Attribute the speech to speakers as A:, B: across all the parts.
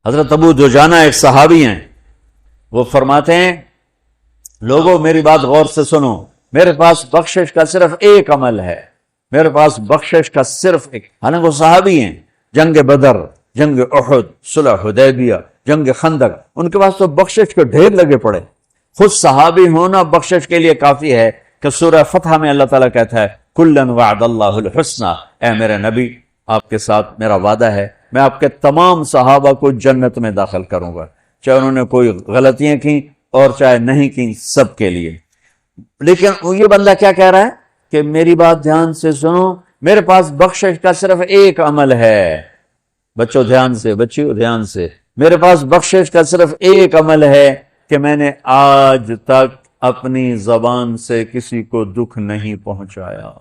A: حضرت ابو دجانہ ایک صحابی ہیں، وہ فرماتے ہیں لوگوں میری بات غور سے سنو، میرے پاس بخشش کا صرف ایک عمل ہے، میرے پاس بخشش کا صرف ایک، حالانکہ وہ صحابی ہیں، جنگ بدر، جنگ احد، صلح حدیبیہ، جنگ خندق، ان کے پاس تو بخشش کے ڈھیر لگے پڑے۔ خود صحابی ہونا بخشش کے لیے کافی ہے کہ سورہ فتح میں اللہ تعالیٰ کہتا ہے کلن وعد اللہ الحسنى، اے میرے نبی آپ کے ساتھ میرا وعدہ ہے، میں آپ کے تمام صحابہ کو جنت میں داخل کروں گا، چاہے انہوں نے کوئی غلطیاں کی اور چاہے نہیں کی، سب کے لیے۔ لیکن یہ بندہ کیا کہہ رہا ہے کہ میری بات دھیان سے سنو، میرے پاس بخشش کا صرف ایک عمل ہے۔ بچوں دھیان سے، بچیوں دھیان سے، میرے پاس بخشش کا صرف ایک عمل ہے کہ میں نے آج تک اپنی زبان سے کسی کو دکھ نہیں پہنچایا،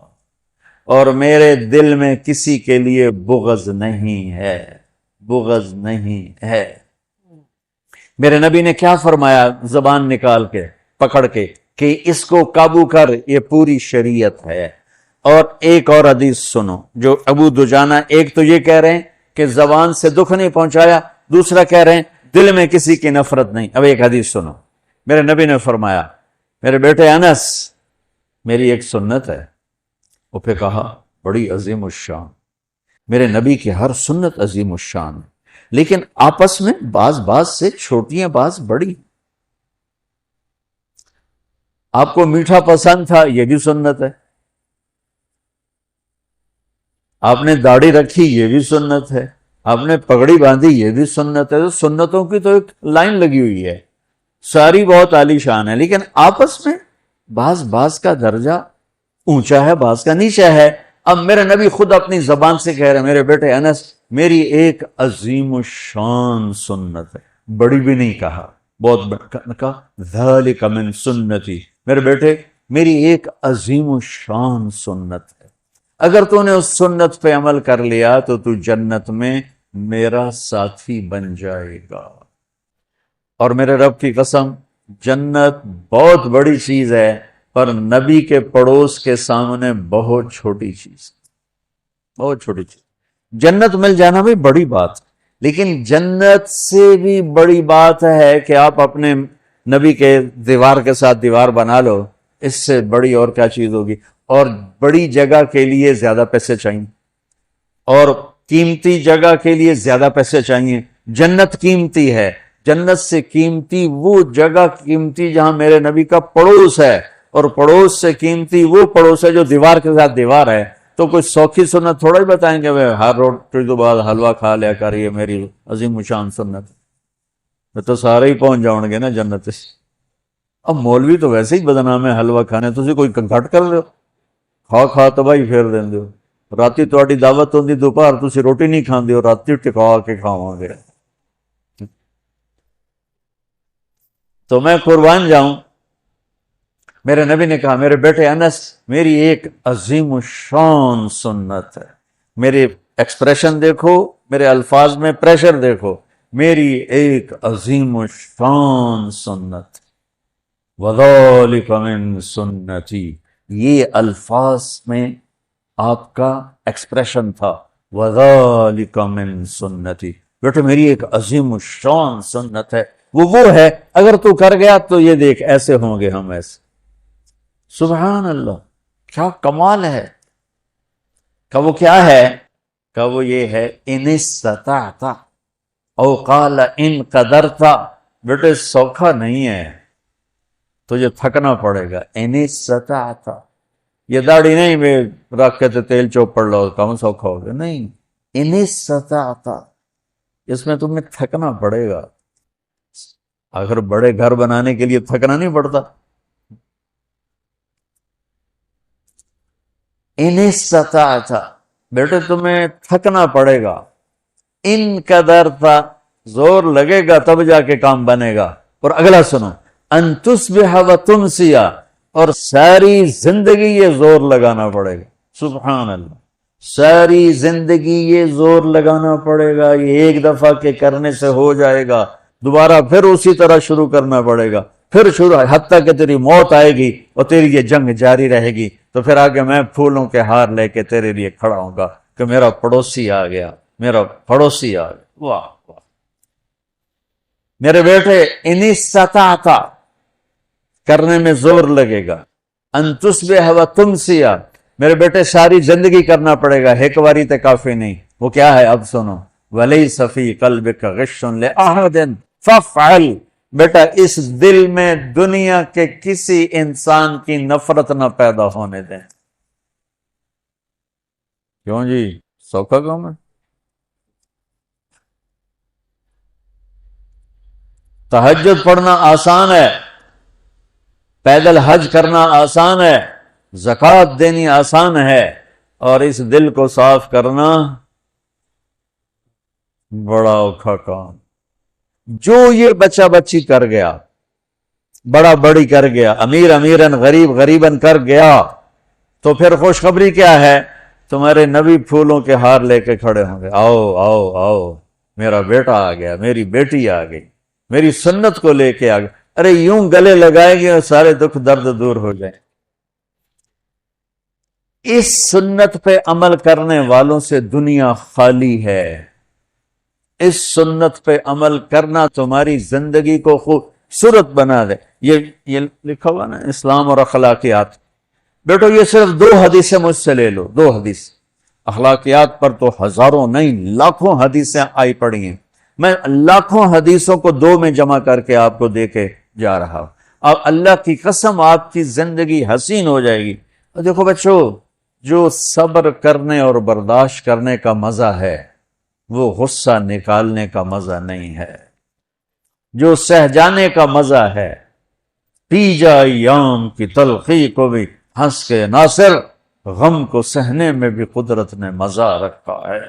A: اور میرے دل میں کسی کے لیے بغض نہیں ہے، بغض نہیں ہے۔ میرے نبی نے کیا فرمایا زبان نکال کے پکڑ کے کہ اس کو قابو کر، یہ پوری شریعت ہے۔ اور ایک اور حدیث سنو جو ابو دجانہ، ایک تو یہ کہہ رہے ہیں کہ زبان سے دکھ نہیں پہنچایا، دوسرا کہہ رہے ہیں دل میں کسی کی نفرت نہیں۔ اب ایک حدیث سنو، میرے نبی نے فرمایا میرے بیٹے انس، میری ایک سنت ہے۔ وہ پھر کہا بڑی عظیم الشان، میرے نبی کی ہر سنت عظیم الشان ہے، لیکن آپس میں بعض سے چھوٹی ہیں، بعض بڑی۔ آپ کو میٹھا پسند تھا، یہ بھی سنت ہے، آپ نے داڑھی رکھی، یہ بھی سنت ہے، آپ نے پگڑی باندھی، یہ بھی سنت ہے۔ تو سنتوں کی تو ایک لائن لگی ہوئی ہے، ساری بہت عالی شان ہے، لیکن آپس میں بعض کا درجہ اونچا ہے، بعض کا نیچا ہے۔ اب میرے نبی خود اپنی زبان سے کہہ رہے ہیں میرے بیٹے انس، میری ایک عظیم الشان سنت ہے، بڑی بھی نہیں کہا، بہت کہا ذالک من سنتی، میرے بیٹے میری ایک عظیم الشان سنت ہے، اگر تو نے اس سنت پہ عمل کر لیا تو تو جنت میں میرا ساتھی بن جائے گا۔ اور میرے رب کی قسم، جنت بہت بڑی چیز ہے، پر نبی کے پڑوس کے سامنے بہت چھوٹی چیز، بہت چھوٹی چیز۔ جنت مل جانا بھی بڑی بات، لیکن جنت سے بھی بڑی بات ہے کہ آپ اپنے نبی کے دیوار کے ساتھ دیوار بنا لو، اس سے بڑی اور کیا چیز ہوگی؟ اور بڑی جگہ کے لیے زیادہ پیسے چاہیے، اور قیمتی جگہ کے لیے زیادہ پیسے چاہیے۔ جنت قیمتی ہے، جنت سے قیمتی وہ جگہ قیمتی جہاں میرے نبی کا پڑوس ہے، اور پڑوس سے قیمتی وہ پڑوس ہے جو دیوار کے ساتھ دیوار ہے۔ تو کوئی سوکھی سنت تھوڑا ہی بتائیں گے ہر روٹی کے بعد حلوہ کھا لیا کر، یہ میری عظیم الشان سنت ہے، تو سارے ہی پہنچ جاؤں گے نا جنت سے۔ اب مولوی تو ویسے ہی بدنام ہے حلوہ کھانے، تسی کوئی گھٹ کر لو، کھا تباہی پھیر دیں دو۔ راتی تہاڈی دعوت ہوندی دوپہر تسی روٹی نہیں کھاندے ہو، راتی ٹکا کے کھاواں گے۔ تو میں قربان جاؤں، میرے نبی نے کہا میرے بیٹے انس، میری ایک عظیم الشان سنت ہے، میرے ایکسپریشن دیکھو، میرے الفاظ میں پریشر دیکھو، میری ایک عظیم الشان سنت، وَذَلِكَ مِن سنتی، یہ الفاظ میں آپ کا ایکسپریشن تھا، وَذَلِكَ مِن سنتی، بیٹے میری ایک عظیم الشان سنت ہے، وہ ہے اگر تو کر گیا تو یہ دیکھ ایسے ہوں گے ہم، ایسے۔ سبحان اللہ، کیا کمال ہے! کہ وہ کیا ہے؟ کہ وہ یہ ہے ان استطعت او قال ان قدرت، بیٹے سوکھا نہیں ہے، تجھے تھکنا پڑے گا۔ ان استطعت، یہ داڑھی نہیں میں رکھ کے تیل چوپڑ لو کم سوکھا ہوگا، نہیں، ان استطعت، اس میں تمہیں تھکنا پڑے گا۔ اگر بڑے گھر بنانے کے لیے تھکنا نہیں پڑتا؟ ان استطعت، بیٹے تمہیں تھکنا پڑے گا، ان قدرت، زور لگے گا تب جا کے کام بنے گا۔ اور اگلا سنو، ان تصبح وتمسی، اور ساری زندگی یہ زور لگانا پڑے گا۔ سبحان اللہ، ساری زندگی یہ زور لگانا پڑے گا، یہ ایک دفعہ کے کرنے سے ہو جائے گا، دوبارہ پھر اسی طرح شروع کرنا پڑے گا، پھر شروع، حتیٰ کہ تیری موت آئے گی اور تیری یہ جنگ جاری رہے گی، تو پھر آگے میں پھولوں کے ہار لے کے تیرے لیے کھڑا ہوں گا کہ میرا پڑوسی آ گیا، میرا پڑوسی آ گیا۔ واہ واہ! میرے بیٹے انی استطاعت کرنے میں زور لگے گا، ان تصبح و تمسیا، میرے بیٹے ساری زندگی کرنا پڑے گا، ایک واری تے کافی نہیں۔ وہ کیا ہے اب سنو، وَلَيْسَ فِي قَلْبِكَ غِشٌّ لِأَحَدٍ فَافْعَلْ، بیٹا اس دل میں دنیا کے کسی انسان کی نفرت نہ پیدا ہونے دیں۔ کیوں جی، سوکھا کام ہے؟ تہجد پڑھنا آسان ہے، پیدل حج کرنا آسان ہے، زکوٰۃ دینی آسان ہے، اور اس دل کو صاف کرنا بڑا اوکھا کام۔ جو یہ بچہ بچی کر گیا، بڑا بڑی کر گیا، امیر امیرن غریب غریبن کر گیا، تو پھر خوشخبری کیا ہے؟ تمہارے نبی پھولوں کے ہار لے کے کھڑے ہوں گے، آؤ آؤ آؤ میرا بیٹا آ گیا، میری بیٹی آ گئی، میری سنت کو لے کے آ گیا۔ ارے یوں گلے لگائیں گے اور سارے دکھ درد دور ہو جائیں۔ اس سنت پہ عمل کرنے والوں سے دنیا خالی ہے۔ اس سنت پہ عمل کرنا تمہاری زندگی کو خوبصورت بنا دے۔ یہ لکھا ہوا نا اسلام اور اخلاقیات، بیٹو یہ صرف 2 حدیثیں مجھ سے لے لو، 2 حدیث۔ اخلاقیات پر تو ہزاروں نہیں لاکھوں حدیثیں آئی پڑی ہیں، میں لاکھوں حدیثوں کو 2 میں جمع کر کے آپ کو دے کے جا رہا ہوں۔ اب اللہ کی قسم آپ کی زندگی حسین ہو جائے گی۔ اور دیکھو بچو، جو صبر کرنے اور برداشت کرنے کا مزہ ہے وہ غصہ نکالنے کا مزہ نہیں ہے، جو سہ جانے کا مزہ ہے۔ پی جا ایام کی تلخی کو بھی ہنس کے ناصر، غم کو سہنے میں بھی قدرت نے مزہ رکھا ہے۔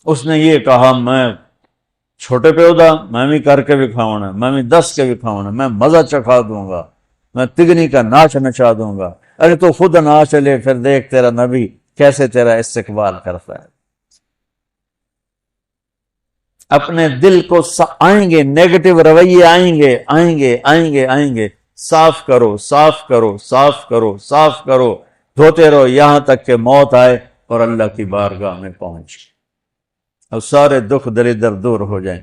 A: اس نے یہ کہا میں چھوٹے پیودا میں بھی کر کے دکھاؤں، میں بھی 10 کے دکھاؤں، میں مزہ چکھا دوں گا، میں تگنی کا ناچ نچا دوں گا۔ ارے تو خود ناچ لے، پھر دیکھ تیرا نبی کیسے تیرا استقبال کرتا ہے۔ اپنے دل کو آئیں گے نیگیٹو رویے، آئیں گے آئیں گے آئیں گے آئیں گے، صاف کرو صاف کرو صاف کرو صاف کرو، دھوتے رہو یہاں تک کہ موت آئے اور اللہ کی بارگاہ میں پہنچ اور سارے دکھ دریدر دور ہو جائیں۔